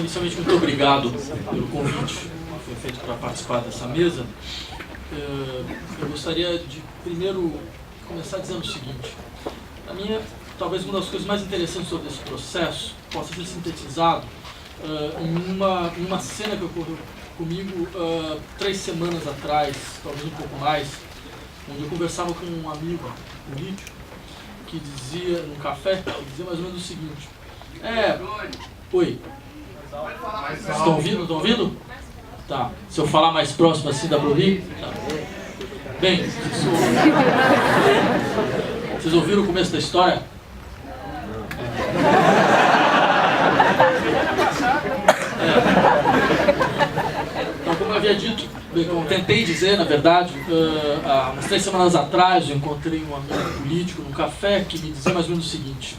Inicialmente, muito obrigado pelo convite que foi feito para participar dessa mesa. Eu gostaria de, primeiro, começar dizendo o seguinte. A minha, talvez uma das coisas mais interessantes sobre esse processo possa ser sintetizado em uma cena que ocorreu comigo 3 semanas atrás, talvez um pouco mais, onde eu conversava com um amigo político que dizia, num café, que dizia mais ou menos o seguinte. Oi. Estão ouvindo? Estão ouvindo? Tá. Se eu falar mais próximo assim, dá para ouvir? Tá. Bem, vocês ouviram o começo da história? Então, como eu havia dito, eu tentei dizer, na verdade, há umas 3 semanas atrás eu encontrei um amigo político num café que me dizia mais ou menos o seguinte.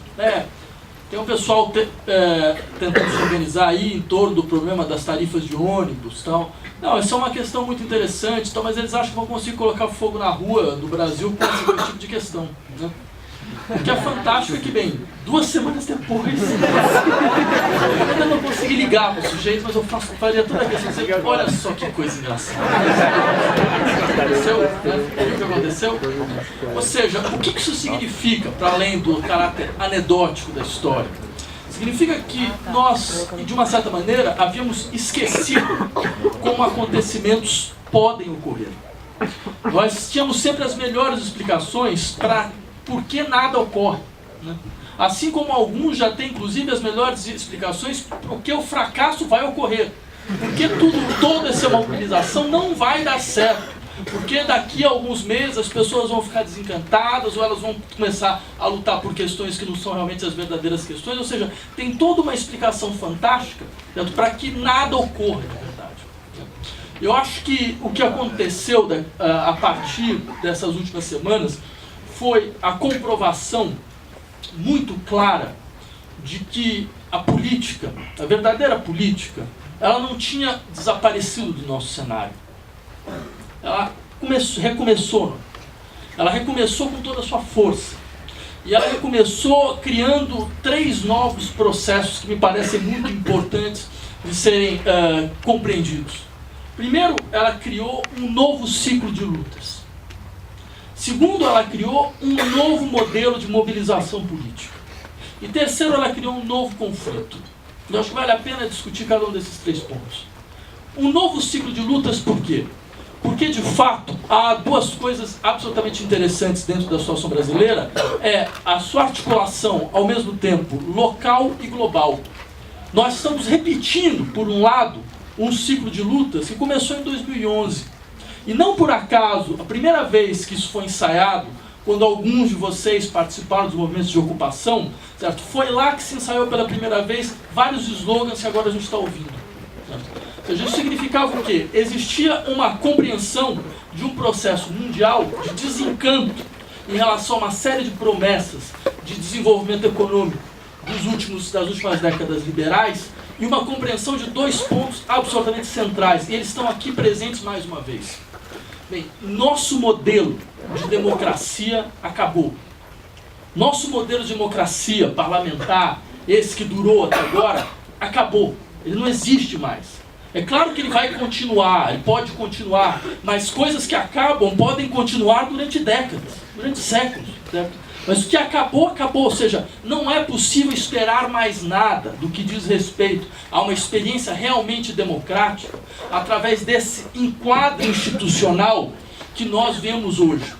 Tem um pessoal tentando se organizar aí em torno do problema das tarifas de ônibus e tal. Não, isso é uma questão muito interessante, mas eles acham que vão conseguir colocar fogo na rua do Brasil com esse tipo de questão, né? O que é fantástico é que, bem, 2 semanas depois, eu ainda não consegui ligar para o sujeito, mas eu faria toda a questão de dizer, olha só que coisa engraçada. Aconteceu, né? O que aconteceu? Ou seja, o que isso significa, para além do caráter anedótico da história? Significa que nós, de uma certa maneira, havíamos esquecido como acontecimentos podem ocorrer. Nós tínhamos sempre as melhores explicações para por que nada ocorre, né? Assim como alguns já têm, inclusive, as melhores explicações por que o fracasso vai ocorrer. Porque toda essa mobilização não vai dar certo. Porque daqui a alguns meses as pessoas vão ficar desencantadas ou elas vão começar a lutar por questões que não são realmente as verdadeiras questões. Ou seja, tem toda uma explicação fantástica para que nada ocorra, na verdade. Eu acho que o que aconteceu a partir dessas últimas semanas foi a comprovação muito clara de que a política, a verdadeira política, ela não tinha desaparecido do nosso cenário. Ela recomeçou. Ela recomeçou com toda a sua força. E ela recomeçou criando 3 novos processos que me parecem muito importantes de serem compreendidos. Primeiro, ela criou um novo ciclo de lutas. Segundo, ela criou um novo modelo de mobilização política. E terceiro, ela criou um novo conflito. Eu acho que vale a pena discutir cada um desses 3 pontos. Um novo ciclo de lutas, por quê? Porque, de fato, há 2 coisas absolutamente interessantes dentro da situação brasileira. É a sua articulação, ao mesmo tempo, local e global. Nós estamos repetindo, por um lado, um ciclo de lutas que começou em 2011. E não por acaso, a primeira vez que isso foi ensaiado, quando alguns de vocês participaram dos movimentos de ocupação, certo? Foi lá que se ensaiou pela primeira vez vários slogans que agora a gente está ouvindo. Certo? Ou seja, isso significava o quê? Existia uma compreensão de um processo mundial de desencanto em relação a uma série de promessas de desenvolvimento econômico das últimas décadas liberais e uma compreensão de 2 pontos absolutamente centrais. E eles estão aqui presentes mais uma vez. Bem, nosso modelo de democracia acabou. Nosso modelo de democracia parlamentar, esse que durou até agora, acabou. Ele não existe mais. É claro que ele vai continuar, ele pode continuar, mas coisas que acabam podem continuar durante décadas, durante séculos, certo? Mas o que acabou, acabou. Ou seja, não é possível esperar mais nada do que diz respeito a uma experiência realmente democrática através desse enquadro institucional que nós vemos hoje.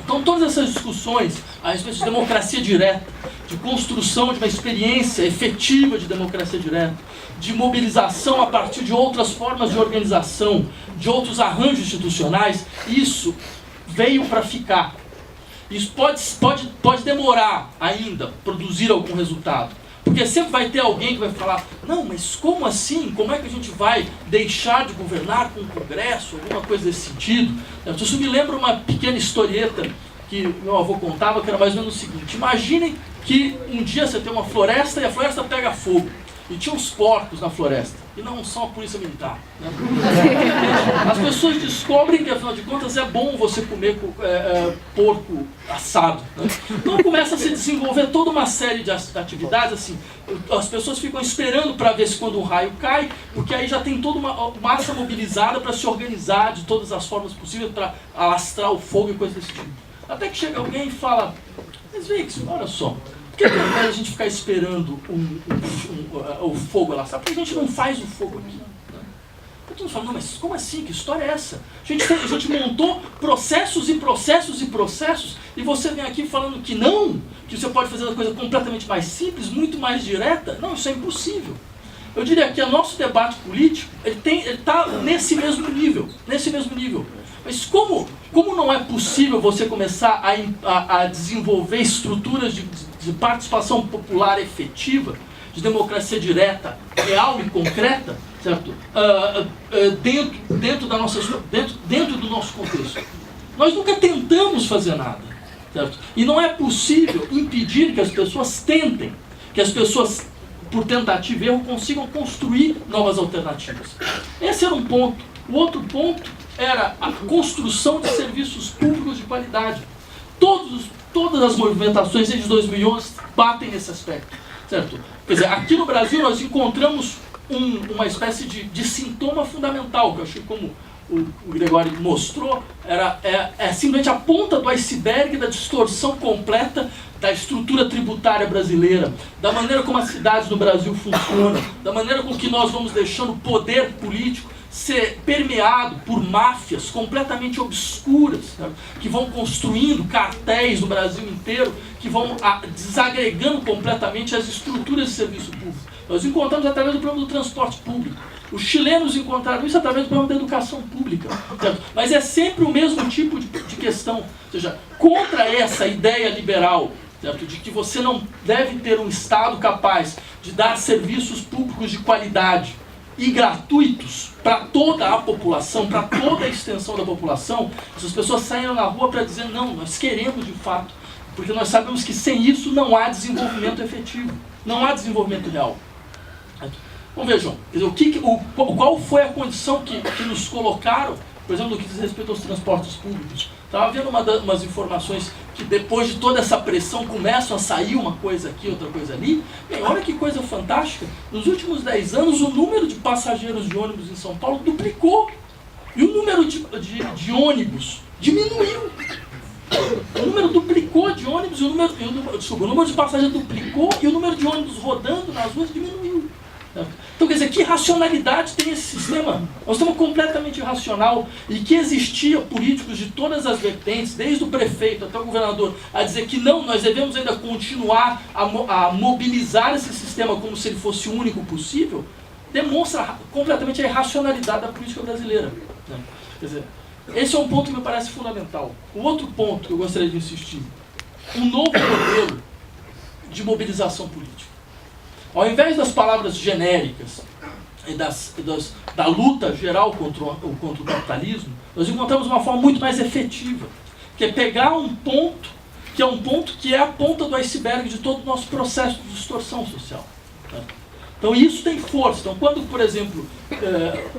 Então, todas essas discussões a respeito de democracia direta, de construção de uma experiência efetiva de democracia direta, de mobilização a partir de outras formas de organização, de outros arranjos institucionais, isso veio para ficar. Isso pode demorar ainda produzir algum resultado. Porque sempre vai ter alguém que vai falar, não, mas como assim? Como é que a gente vai deixar de governar com o Congresso? Alguma coisa desse sentido. Isso me lembra uma pequena historieta que meu avô contava, que era mais ou menos o seguinte. Imaginem que um dia você tem uma floresta e a floresta pega fogo. e tinha uns porcos na floresta, e não são a polícia militar, né? As pessoas descobrem que, afinal de contas, é bom você comer porco assado, né? Então começa a se desenvolver toda uma série de atividades, assim, as pessoas ficam esperando para ver se quando um raio cai, porque aí já tem toda uma massa mobilizada para se organizar de todas as formas possíveis para alastrar o fogo e coisas desse tipo. Até que chega alguém e fala, mas Vix, olha só, por que ao invés de a gente ficar esperando o fogo alastrar, por que a gente não faz o fogo aqui? Todos falam, não, mas como assim? Que história é essa? A gente montou processos e processos e processos, e você vem aqui falando que não, que você pode fazer uma coisa completamente mais simples, muito mais direta. Não, isso é impossível. Eu diria que o nosso debate político, ele está nesse mesmo nível. Mas como não é possível você começar a desenvolver estruturas de participação popular efetiva, de democracia direta, real e concreta, certo? Dentro do nosso contexto. Nós nunca tentamos fazer nada, certo? E não é possível impedir que as pessoas tentem, que as pessoas, por tentativa e erro, consigam construir novas alternativas. Esse era um ponto. O outro ponto era a construção de serviços públicos de qualidade. Todas as movimentações desde 2011 batem nesse aspecto, certo? Quer dizer, aqui no Brasil nós encontramos uma espécie de sintoma fundamental, que eu acho que, como o Gregório mostrou, é simplesmente a ponta do iceberg da distorção completa da estrutura tributária brasileira, da maneira como as cidades do Brasil funcionam, da maneira com que nós vamos deixando o poder político ser permeado por máfias completamente obscuras, né, que vão construindo cartéis no Brasil inteiro, que vão desagregando completamente as estruturas de serviço público. Nós encontramos através do problema do transporte público. Os chilenos encontraram isso através do problema da educação pública. Certo? Mas é sempre o mesmo tipo de questão. Ou seja, contra essa ideia liberal, certo, de que você não deve ter um Estado capaz de dar serviços públicos de qualidade e gratuitos para toda a população, para toda a extensão da população, essas pessoas saíram na rua para dizer, não, nós queremos de fato, porque nós sabemos que sem isso não há desenvolvimento efetivo, não há desenvolvimento real. Então vejam, qual foi a condição que nos colocaram, por exemplo, no que diz respeito aos transportes públicos. Estava vendo umas informações que depois de toda essa pressão começam a sair uma coisa aqui, outra coisa ali. Bem, olha que coisa fantástica. Nos últimos 10 anos, o número de passageiros de ônibus em São Paulo duplicou. E o número de ônibus diminuiu. O número duplicou de ônibus, o número de passageiros duplicou e o número de ônibus rodando nas ruas diminuiu. Então, quer dizer, que racionalidade tem esse sistema? É um sistema completamente irracional, e que existia políticos de todas as vertentes, desde o prefeito até o governador, a dizer que não, nós devemos ainda continuar a mobilizar esse sistema como se ele fosse o único possível, demonstra completamente a irracionalidade da política brasileira. Quer dizer, esse é um ponto que me parece fundamental. O outro ponto que eu gostaria de insistir, um novo modelo de mobilização política. Ao invés das palavras genéricas e da luta geral contra o capitalismo, nós encontramos uma forma muito mais efetiva, que é pegar um ponto que é a ponta do iceberg de todo o nosso processo de distorção social. Então isso tem força. Então quando, por exemplo,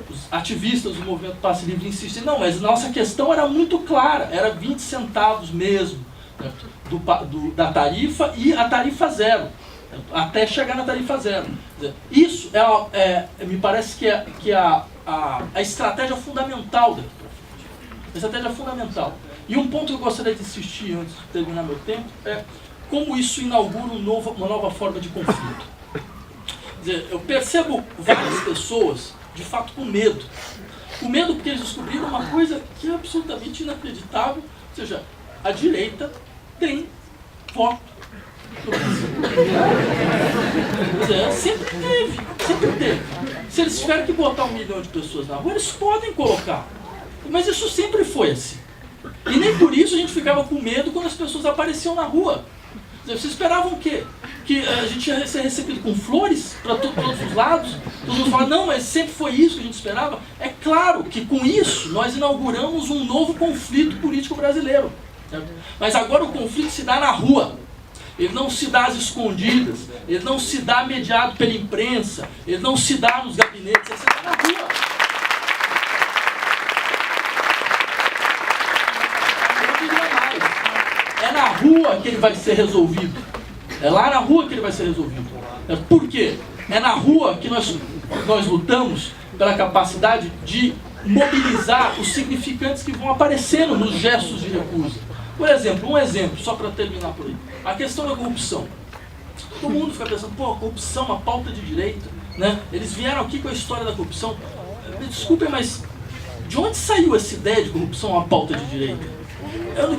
os ativistas do movimento Passe Livre insistem, não, mas nossa questão era muito clara, era 20 centavos mesmo, né, da tarifa e a tarifa zero. Até chegar na tarifa zero. Isso me parece que é a estratégia fundamental daqui para frente. A estratégia fundamental. E um ponto que eu gostaria de insistir antes de terminar meu tempo é como isso inaugura uma nova forma de conflito. Quer dizer, eu percebo várias pessoas, de fato, com medo. Com medo porque eles descobriram uma coisa que é absolutamente inacreditável. Ou seja, a direita tem voto. Sempre teve. Se eles tiverem que botar 1 milhão de pessoas na rua, eles podem colocar. Mas isso sempre foi assim. E nem por isso a gente ficava com medo quando as pessoas apareciam na rua. Vocês esperavam o quê? Que a gente ia ser recebido com flores para todos os lados? Todo mundo fala, não, mas sempre foi isso que a gente esperava. É claro que com isso nós inauguramos um novo conflito político brasileiro. Certo? Mas agora o conflito se dá na rua. ele não se dá às escondidas, ele não se dá mediado pela imprensa, ele não se dá nos gabinetes, ele se dá na rua. Eu diria mais, é na rua que ele vai ser resolvido. É lá na rua que ele vai ser resolvido. Por quê? É na rua que nós lutamos pela capacidade de mobilizar os significantes que vão aparecendo nos gestos de recusa. Por exemplo, só para terminar por aí. A questão da corrupção. Todo mundo fica pensando, pô, corrupção é uma pauta de direita, né? Eles vieram aqui com a história da corrupção. Me desculpem, mas de onde saiu essa ideia de corrupção uma pauta de direita?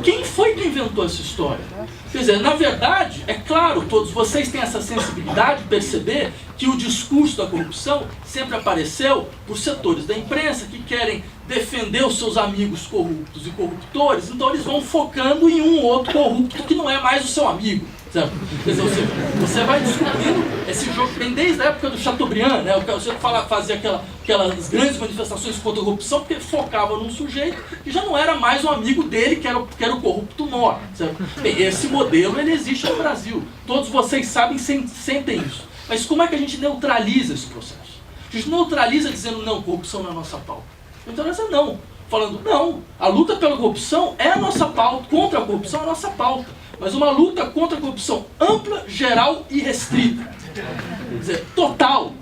Quem foi que inventou essa história? Quer dizer, na verdade, é claro, todos vocês têm essa sensibilidade de perceber que o discurso da corrupção sempre apareceu por setores da imprensa que querem defender os seus amigos corruptos e corruptores, então eles vão focando em um outro corrupto que não é mais o seu amigo. Certo? Quer dizer, você vai descobrindo esse jogo que vem desde a época do Chateaubriand, né? O sujeito fazia aquelas grandes manifestações contra a corrupção porque focava num sujeito que já não era mais um amigo dele, que era o corrupto mor. Certo? Bem, esse modelo ele existe no Brasil. Todos vocês sabem, sentem isso. Mas como é que a gente neutraliza esse processo? A gente neutraliza dizendo, não, corrupção não é a nossa pauta. Neutraliza não. Falando, não, a luta pela corrupção é a nossa pauta, contra a corrupção é a nossa pauta. Mas uma luta contra a corrupção ampla, geral e restrita. Quer dizer, total.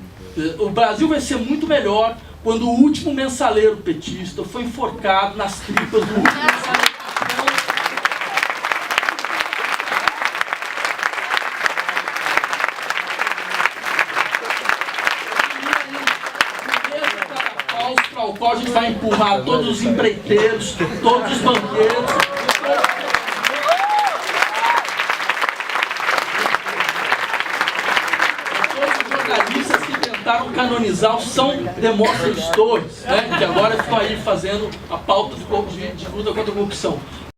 O Brasil vai ser muito melhor quando o último mensaleiro petista foi enforcado nas tripas do último mensaleiro. Ao qual a gente vai empurrar todos os empreiteiros, todos os banqueiros. Tentaram canonizar o São Demóstenes Torres, né, que agora estão aí fazendo a pauta de luta contra a corrupção.